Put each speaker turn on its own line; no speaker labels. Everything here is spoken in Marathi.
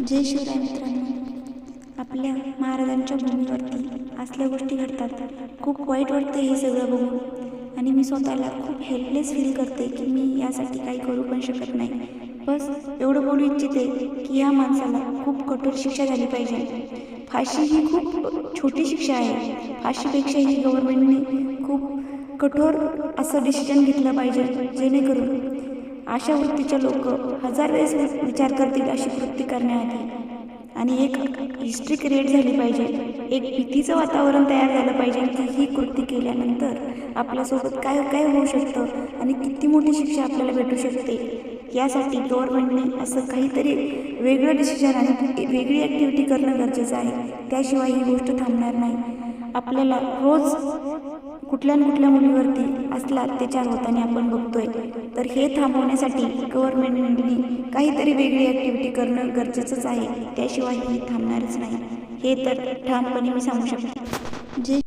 जय शिवराय मित्रांनो. आपल्या महाराजांच्या भूमीवरती असल्या गोष्टी घडतात. खूप वाईट वाटते हे सगळं बघून आणि मी स्वतःला खूप हेल्पलेस फील करते की मी यासाठी काही करू पण शकत नाही. बस एवढं बोलू इच्छिते की या माणसाला खूप कठोर शिक्षा झाली पाहिजे. फाशी ही खूप छोटी शिक्षा आहे. फाशीपेक्षाही गव्हर्नमेंटने खूप कठोर असं डिसिजन घेतलं पाहिजे, जेणेकरून अशा वृत्तीचे लोक हजार वेळेस विचार करतील अशी कृती करण्याआधी. आणि एक हिस्ट्री क्रिएट झाली पाहिजे, एक भीतीचं वातावरण तयार झालं पाहिजे की ही कृती केल्यानंतर आपल्यासोबत काय काय होऊ शकतं आणि किती मोठी शिक्षा आपल्याला भेटू शकते. यासाठी गव्हर्नमेंटने असं काहीतरी वेगळं डिसिजन आणि वेगळी ॲक्टिव्हिटी करणं गरजेचं आहे. त्याशिवाय ही गोष्ट थांबणार नाही. आपल्याला रोज कुठल्या ना कुठल्या मुलीवरती असला अत्याचार होताना आपण बघतोय. तर हे थांबवण्यासाठी गव्हर्नमेंटने काहीतरी वेगळी ॲक्टिव्हिटी करणं गरजेचंच आहे. त्याशिवाय हे थांबणारच नाही, हे तर ठामपणे मी सांगू शकते. जे